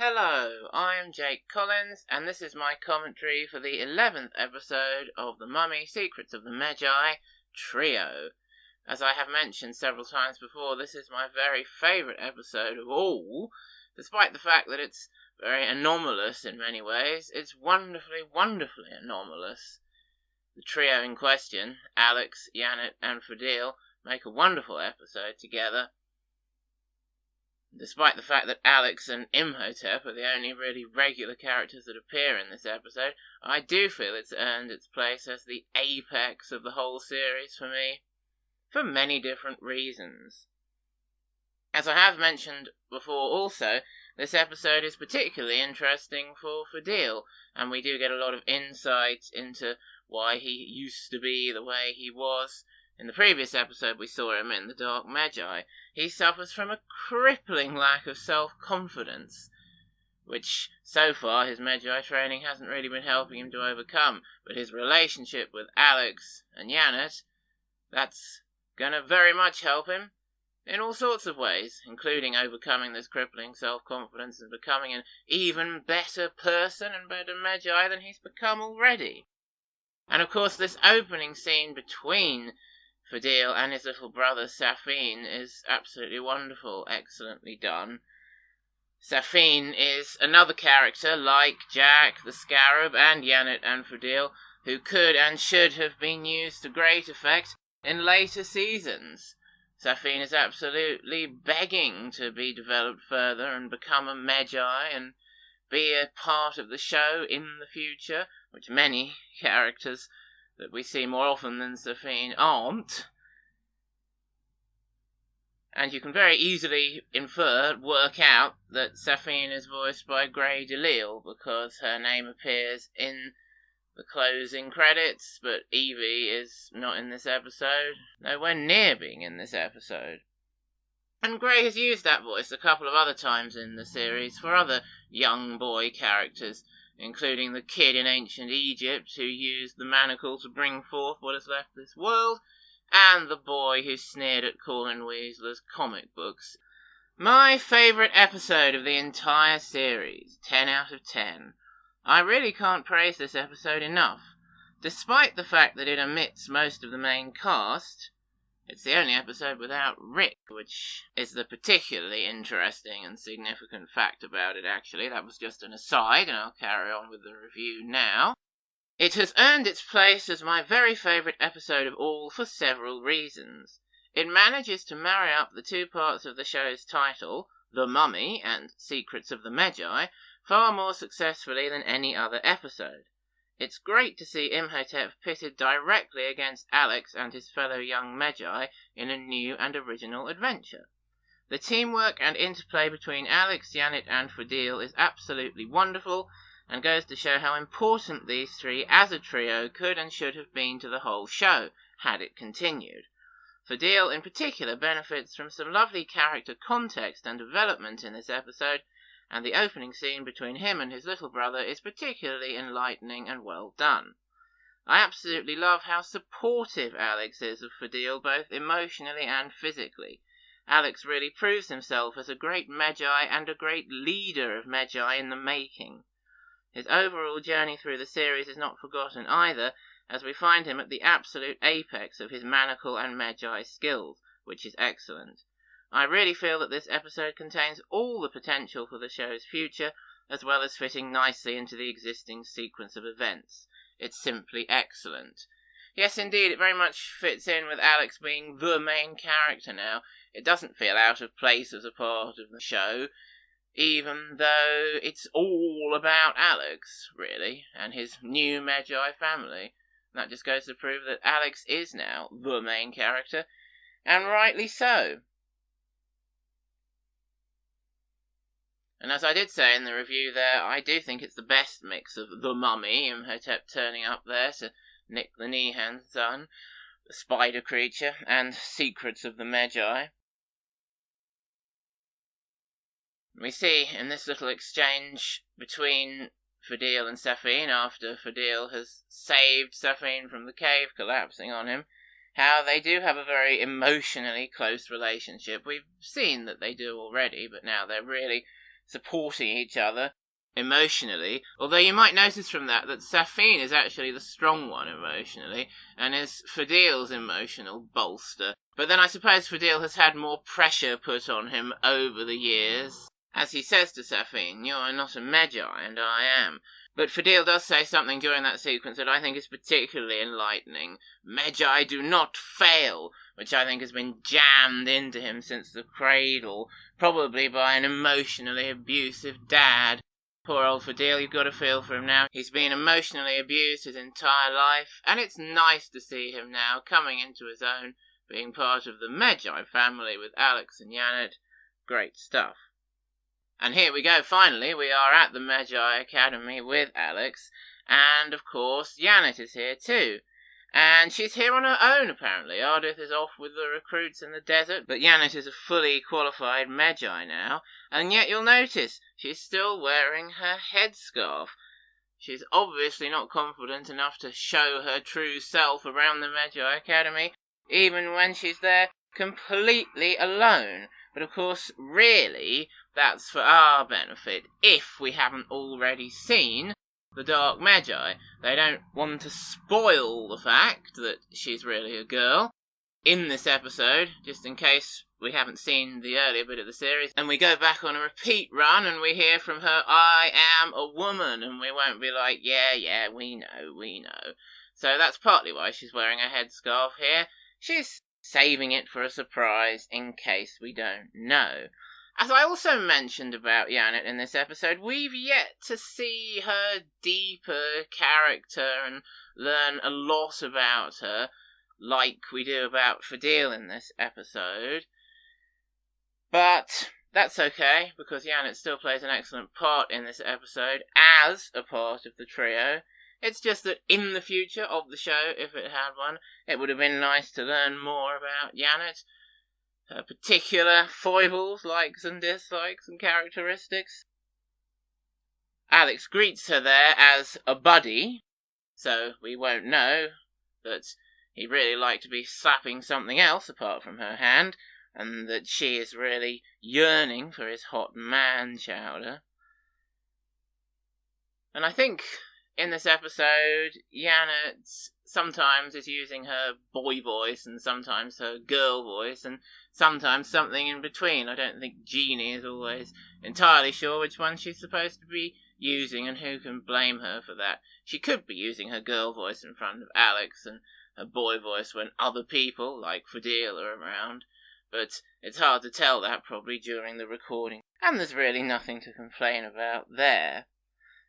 Hello, I am Jake Collins, and this is my commentary for the 11th episode of The Mummy Secrets of the Medjai trio. As I have mentioned several times before, this is my very favourite episode of all. Despite the fact that it's very anomalous in many ways, it's wonderfully, wonderfully anomalous. The trio in question, Alex, Yanit and Fadil, make a wonderful episode together. Despite the fact that Alex and Imhotep are the only really regular characters that appear in this episode, I do feel it's earned its place as the apex of the whole series for me, for many different reasons. As I have mentioned before also, this episode is particularly interesting for Fadil, and we do get a lot of insight into why he used to be the way he was. In the previous episode we saw him in the Dark Medjai. He suffers from a crippling lack of self-confidence, which so far his Medjai training hasn't really been helping him to overcome, but his relationship with Alex and Yanit, that's gonna very much help him in all sorts of ways, including overcoming this crippling self-confidence and becoming an even better person and better Medjai than he's become already. And of course this opening scene between Fadil and his little brother Safin is absolutely wonderful, excellently done. Safin is another character like Jack, the Scarab, and Yanit and Fadil, who could and should have been used to great effect in later seasons. Safin is absolutely begging to be developed further and become a Medjai and be a part of the show in the future, which many characters that we see more often than Safin aren't. And you can very easily work out that Safin is voiced by Grey DeLisle, because her name appears in the closing credits, but Evie is not in this episode, nowhere near being in this episode. And Grey has used that voice a couple of other times in the series for other young boy characters, including the kid in ancient Egypt who used the manacle to bring forth what has left this world, and the boy who sneered at Colin Weasley's comic books. My favourite episode of the entire series, 10 out of 10. I really can't praise this episode enough. Despite the fact that it omits most of the main cast, it's the only episode without Rick, which is the particularly interesting and significant fact about it, actually. That was just an aside, and I'll carry on with the review now. It has earned its place as my very favourite episode of all for several reasons. It manages to marry up the two parts of the show's title, The Mummy and Secrets of the Medjai, far more successfully than any other episode. It's great to see Imhotep pitted directly against Alex and his fellow young Medjai in a new and original adventure. The teamwork and interplay between Alex, Yanit and Fadil is absolutely wonderful, and goes to show how important these three as a trio could and should have been to the whole show, had it continued. Fadil in particular benefits from some lovely character context and development in this episode, and the opening scene between him and his little brother is particularly enlightening and well done. I absolutely love how supportive Alex is of Fadil, both emotionally and physically. Alex really proves himself as a great Medjai and a great leader of Medjai in the making. His overall journey through the series is not forgotten either, as we find him at the absolute apex of his Manacle and Medjai skills, which is excellent. I really feel that this episode contains all the potential for the show's future, as well as fitting nicely into the existing sequence of events. It's simply excellent. Yes, indeed, it very much fits in with Alex being the main character now. It doesn't feel out of place as a part of the show, even though it's all about Alex, really, and his new Medjai family. That just goes to prove that Alex is now the main character, and rightly so. And as I did say in the review there, I do think it's the best mix of The Mummy, Imhotep turning up there to nick the Nihan's son, the spider creature, and Secrets of the Medjai. We see in this little exchange between Fadil and Safin, after Fadil has saved Safin from the cave collapsing on him, how they do have a very emotionally close relationship. We've seen that they do already, but now they're really supporting each other emotionally. Although you might notice from that Safine is actually the strong one emotionally, and is Fadil's emotional bolster. But then I suppose Fadil has had more pressure put on him over the years. As he says to Safine, "You are not a Medjai, and I am." But Fadil does say something during that sequence that I think is particularly enlightening. "Medjai do not fail," which I think has been jammed into him since the cradle, probably by an emotionally abusive dad. Poor old Fadil, you've got to feel for him now. He's been emotionally abused his entire life, and it's nice to see him now coming into his own, being part of the Medjai family with Alex and Yanit. Great stuff. And here we go, finally, we are at the Medjai Academy with Alex, and of course Yanit is here too. And she's here on her own, apparently. Ardith is off with the recruits in the desert, but Yanit is a fully qualified Medjai now, and yet you'll notice she's still wearing her headscarf. She's obviously not confident enough to show her true self around the Medjai Academy, even when she's there completely alone. But of course, really, that's for our benefit, if we haven't already seen the Dark Medjai. They don't want to spoil the fact that she's really a girl in this episode, just in case we haven't seen the earlier bit of the series, and we go back on a repeat run and we hear from her, "I am a woman," and we won't be like, yeah, we know. So that's partly why she's wearing a headscarf here. She's saving it for a surprise in case we don't know. As I also mentioned about Yanit in this episode, we've yet to see her deeper character and learn a lot about her, like we do about Fadil in this episode. But that's okay, because Yanit still plays an excellent part in this episode as a part of the trio. It's just that in the future of the show, if it had one, it would have been nice to learn more about Yanit, her particular foibles, likes and dislikes and characteristics. Alex greets her there as a buddy, so we won't know that he'd really like to be slapping something else apart from her hand, and that she is really yearning for his hot man chowder. And I think in this episode, Yanit sometimes is using her boy voice and sometimes her girl voice and sometimes something in between. I don't think Jeannie is always entirely sure which one she's supposed to be using, and who can blame her for that. She could be using her girl voice in front of Alex and her boy voice when other people, like Fadil, are around, but it's hard to tell that probably during the recording, and there's really nothing to complain about there.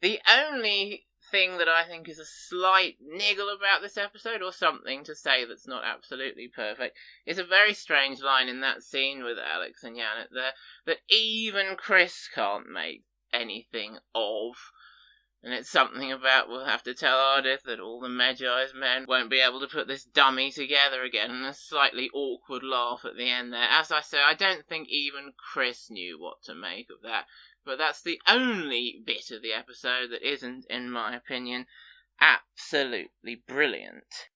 The only thing that I think is a slight niggle about this episode, or something to say that's not absolutely perfect, is a very strange line in that scene with Alex and Yanit there, that even Chris can't make anything of. And it's something about, we'll have to tell Ardith that all the Medjai's men won't be able to put this dummy together again, and a slightly awkward laugh at the end there. As I say, I don't think even Chris knew what to make of that. But that's the only bit of the episode that isn't, in my opinion, absolutely brilliant.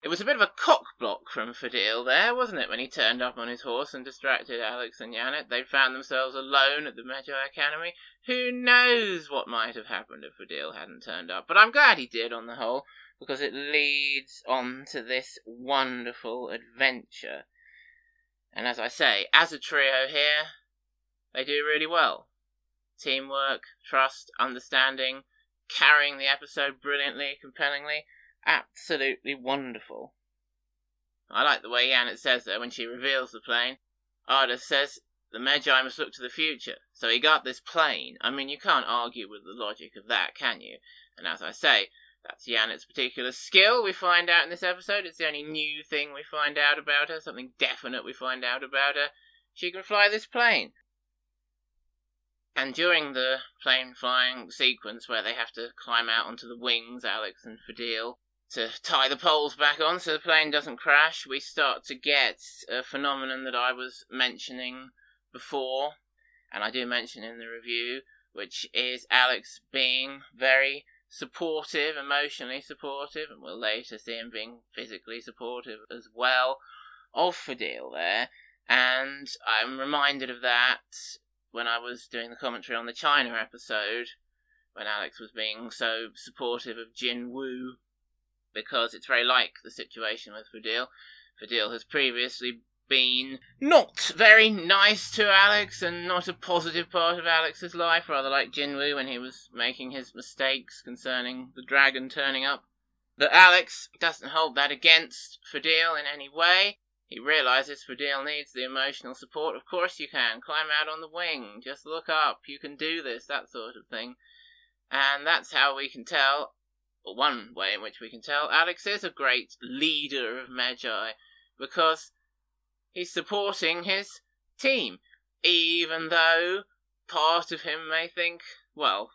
It was a bit of a cock-block from Fadil there, wasn't it, when he turned up on his horse and distracted Alex and Yanit? They'd found themselves alone at the Medjai Academy. Who knows what might have happened if Fadil hadn't turned up? But I'm glad he did, on the whole, because it leads on to this wonderful adventure. And as I say, as a trio here, they do really well. Teamwork, trust, understanding, carrying the episode brilliantly, compellingly, absolutely wonderful. I like the way Yanit says there when she reveals the plane. Ardith says the Medjai must look to the future, so he got this plane. I mean, you can't argue with the logic of that, can you? And as I say, that's Yanit's particular skill we find out in this episode. It's the only new thing we find out about her, something definite we find out about her. She can fly this plane. And during the plane flying sequence where they have to climb out onto the wings, Alex and Fadil, to tie the poles back on so the plane doesn't crash, we start to get a phenomenon that I was mentioning before, and I do mention in the review, which is Alex being very supportive, emotionally supportive, and we'll later see him being physically supportive as well, of Fadil there. And I'm reminded of that when I was doing the commentary on the China episode, when Alex was being so supportive of Jin Woo, because it's very like the situation with Fadil. Fadil has previously been not very nice to Alex and not a positive part of Alex's life, rather like Jin Woo when he was making his mistakes concerning the dragon turning up. But Alex doesn't hold that against Fadil in any way. He realises Fadil needs the emotional support. Of course you can. Climb out on the wing. Just look up. You can do this. That sort of thing. And that's how we can tell, or one way in which we can tell, Alex is a great leader of Medjai, because he's supporting his team, even though part of him may think, well,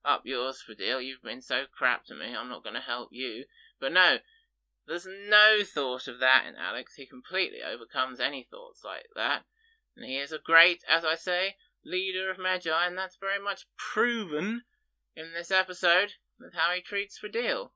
up yours, Fadil, you've been so crap to me, I'm not going to help you. But no, there's no thought of that in Alex. He completely overcomes any thoughts like that. And he is a great, as I say, leader of Medjai, and that's very much proven in this episode with how he treats Fadil.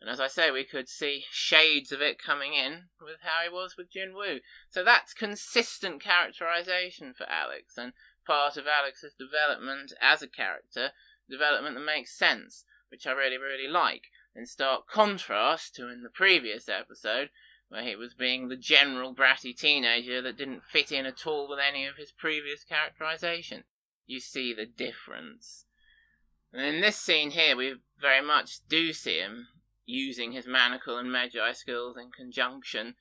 And as I say, we could see shades of it coming in with how he was with Jin Woo. So that's consistent characterization for Alex, and part of Alex's development as a character, development that makes sense, which I really, really like, in stark contrast to in the previous episode, where he was being the general bratty teenager that didn't fit in at all with any of his previous characterization. You see the difference. And in this scene here, we very much do see him using his Manacle and Medjai skills in conjunction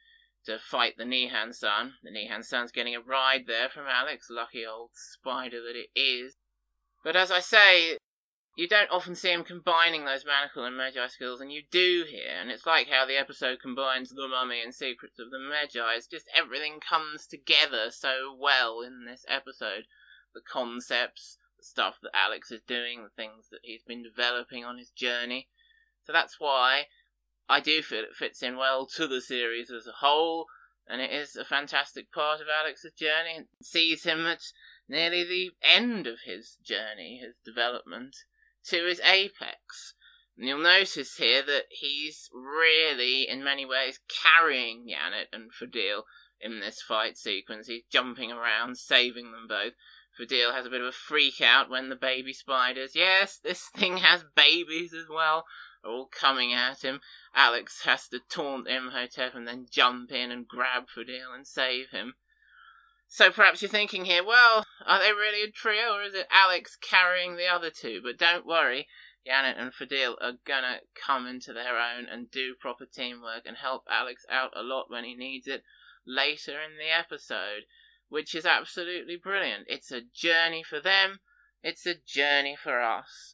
to fight the Nihan-san. The Nihan-san's getting a ride there from Alex, lucky old spider that it is. But as I say, you don't often see him combining those Manacle and Medjai skills, and you do here, and it's like how the episode combines The Mummy and Secrets of the Medjai. It's just everything comes together so well in this episode. The concepts, the stuff that Alex is doing, the things that he's been developing on his journey. So that's why I do feel it fits in well to the series as a whole, and it is a fantastic part of Alex's journey. It sees him at nearly the end of his journey, his development, to his apex. And you'll notice here that he's really, in many ways, carrying Yanit and Fadil in this fight sequence. He's jumping around, saving them both. Fadil has a bit of a freak out when the baby spiders, yes, this thing has babies as well, are all coming at him. Alex has to taunt Imhotep and then jump in and grab Fadil and save him. So perhaps you're thinking here, well, are they really a trio, or is it Alex carrying the other two? But don't worry, Yanit and Fadil are gonna come into their own and do proper teamwork and help Alex out a lot when he needs it later in the episode, which is absolutely brilliant. It's a journey for them, it's a journey for us.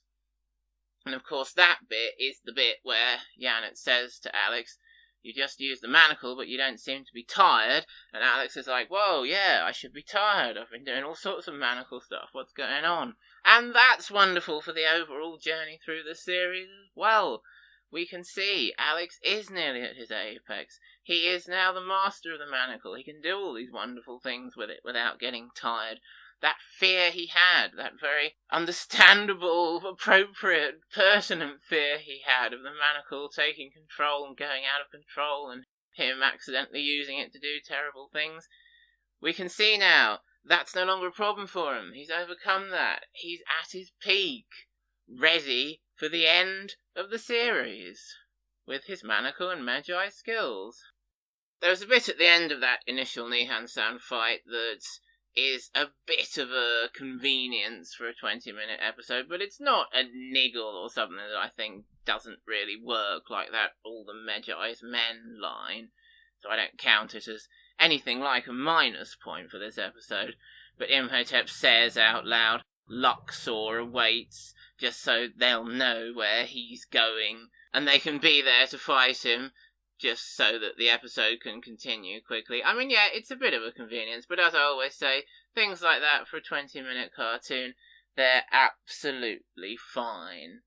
And of course that bit is the bit where Yanit says to Alex, you just used the manacle, but you don't seem to be tired. And Alex is like, whoa, yeah, I should be tired. I've been doing all sorts of manacle stuff. What's going on? And that's wonderful for the overall journey through the series as well. We can see Alex is nearly at his apex. He is now the master of the manacle. He can do all these wonderful things with it without getting tired. That fear he had, that very understandable, appropriate, pertinent fear he had of the manacle taking control and going out of control and him accidentally using it to do terrible things, we can see now that's no longer a problem for him. He's overcome that. He's at his peak, ready for the end of the series with his Manacle and Medjai skills. There was a bit at the end of that initial Nihan-san fight that is a bit of a convenience for a 20-minute episode, but it's not a niggle or something that I think doesn't really work, like that all the Medjai's men line, so I don't count it as anything like a minus point for this episode. But Imhotep says out loud, Luxor awaits, just so they'll know where he's going, and they can be there to fight him, just so that the episode can continue quickly. I mean, yeah, it's a bit of a convenience, but as I always say, things like that for a 20-minute cartoon, they're absolutely fine.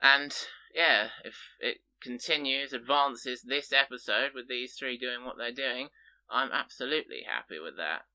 And, yeah, if it continues, advances this episode with these three doing what they're doing, I'm absolutely happy with that.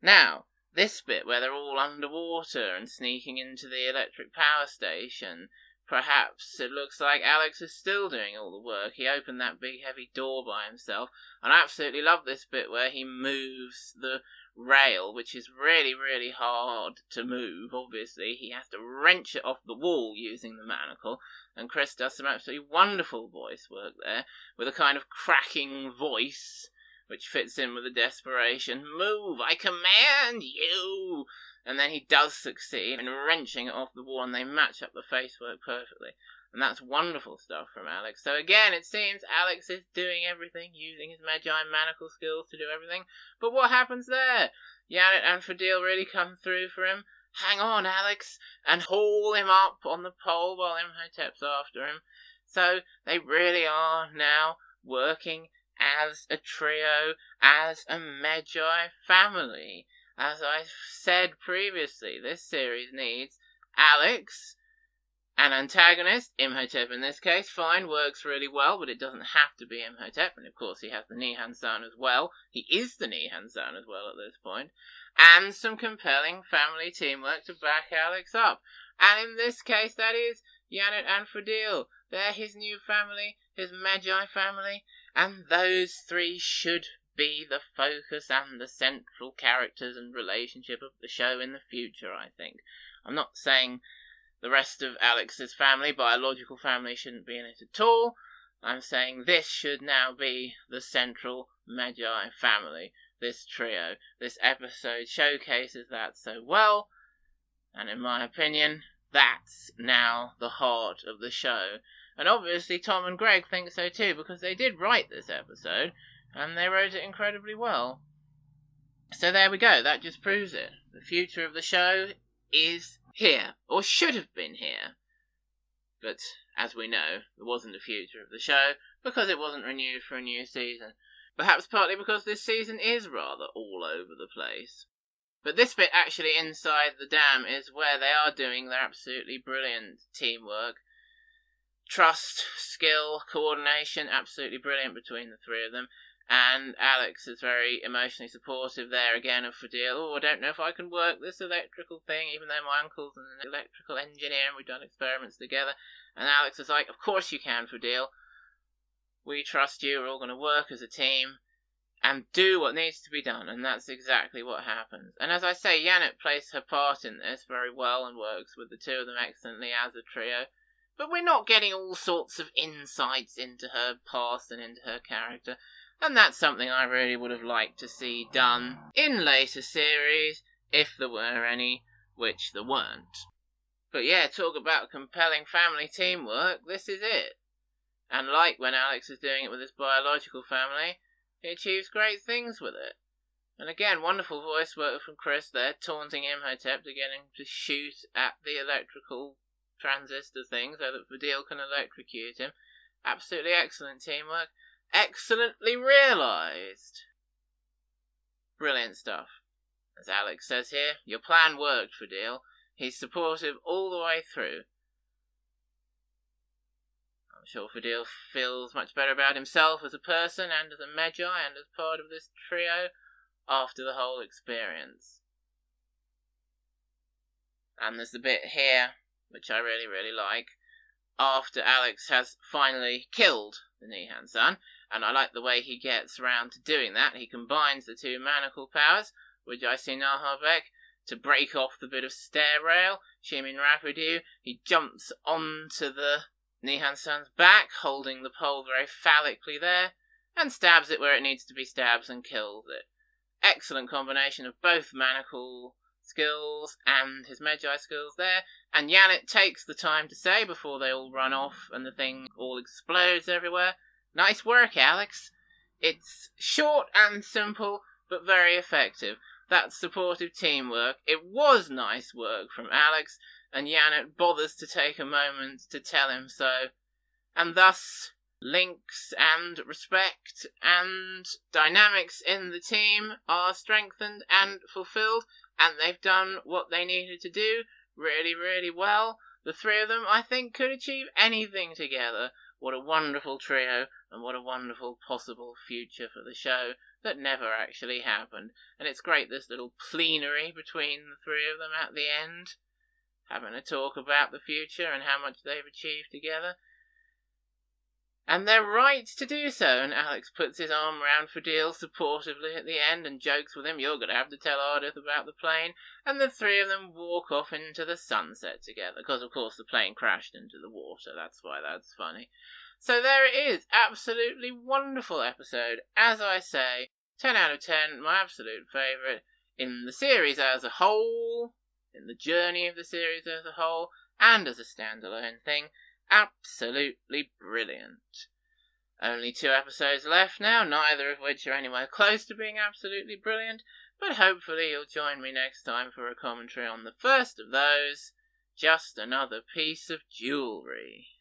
Now, this bit where they're all underwater and sneaking into the electric power station, perhaps it looks like Alex is still doing all the work. He opened that big heavy door by himself, and I absolutely love this bit where he moves the rail, which is really, really hard to move. Obviously, he has to wrench it off the wall using the manacle, and Chris does some absolutely wonderful voice work there, with a kind of cracking voice, which fits in with the desperation. "Move, I command you!" And then he does succeed in wrenching it off the wall, and they match up the face work perfectly. And that's wonderful stuff from Alex. So again, it seems Alex is doing everything, using his Medjai manacle skills to do everything. But what happens there? Yanit and Fadil really come through for him. "Hang on, Alex," and haul him up on the pole while Imhotep's after him. So they really are now working as a trio, as a Medjai family. As I said previously, this series needs Alex, an antagonist, Imhotep in this case, fine, works really well, but it doesn't have to be Imhotep, and of course he has the Nihon-san as well. He is the Nihon-san as well at this point. And some compelling family teamwork to back Alex up. And in this case, that is Yanit and Fadil. They're his new family, his Medjai family, and those three should be the focus and the central characters and relationship of the show in the future, I think. I'm not saying the rest of Alex's family, biological family, shouldn't be in it at all. I'm saying this should now be the central Medjai family, this trio. This episode showcases that so well, and in my opinion, that's now the heart of the show. And obviously Tom and Greg think so too, because they did write this episode, and they wrote it incredibly well. So there we go, that just proves it. The future of the show is here, or should have been here. But, as we know, there wasn't a future of the show, because it wasn't renewed for a new season. Perhaps partly because this season is rather all over the place. But this bit actually inside the dam is where they are doing their absolutely brilliant teamwork. Trust, skill, coordination, absolutely brilliant between the three of them. And Alex is very emotionally supportive there again of Fadil. "Oh, I don't know if I can work this electrical thing, even though my uncle's an electrical engineer and we've done experiments together." And Alex is like, "Of course you can, Fadil. We trust you, we're all going to work as a team and do what needs to be done." And that's exactly what happens. And as I say, Yanit plays her part in this very well and works with the two of them excellently as a trio. But we're not getting all sorts of insights into her past and into her character. And that's something I really would have liked to see done in later series, if there were any, which there weren't. But yeah, talk about compelling family teamwork, this is it. And like when Alex is doing it with his biological family, he achieves great things with it. And again, wonderful voice work from Chris there, taunting Imhotep to get him to shoot at the electrical transistor thing so that Fadil can electrocute him. Absolutely excellent teamwork. Excellently realised. Brilliant stuff. As Alex says here, your plan worked, Fadil. He's supportive all the way through. I'm sure Fadil feels much better about himself as a person and as a Medjai and as part of this trio after the whole experience. And there's the bit here, which I really, really like, after Alex has finally killed the Nihon-san, and I like the way he gets around to doing that. He combines the two manacle powers, Wajai Nahabek, to break off the bit of stair rail, Shimin Rapidu. He jumps onto the Nihon-san's back, holding the pole very phallically there, and stabs it where it needs to be stabbed and kills it. Excellent combination of both manacle skills and his Medjai skills there, and Yanit takes the time to say before they all run off and the thing all explodes everywhere, "Nice work, Alex." It's short and simple, but very effective. That's supportive teamwork. It was nice work from Alex, and Yanit bothers to take a moment to tell him so. And thus, links and respect and dynamics in the team are strengthened and fulfilled, and they've done what they needed to do really, really well. The three of them, I think, could achieve anything together. What a wonderful trio, and what a wonderful possible future for the show that never actually happened. And it's great, this little plenary between the three of them at the end. having a talk about the future and how much they've achieved together. And they're right to do so, and Alex puts his arm round Fadil supportively at the end and jokes with him, "You're going to have to tell Ardith about the plane," and the three of them walk off into the sunset together, because of course the plane crashed into the water, that's why that's funny. So there it is, absolutely wonderful episode, as I say, 10 out of 10, my absolute favourite, in the series as a whole, in the journey of the series as a whole, and as a standalone thing. Absolutely brilliant. Only 2 episodes left now, neither of which are anywhere close to being absolutely brilliant, but hopefully you'll join me next time for a commentary on the first of those, Just Another Piece of Jewelry.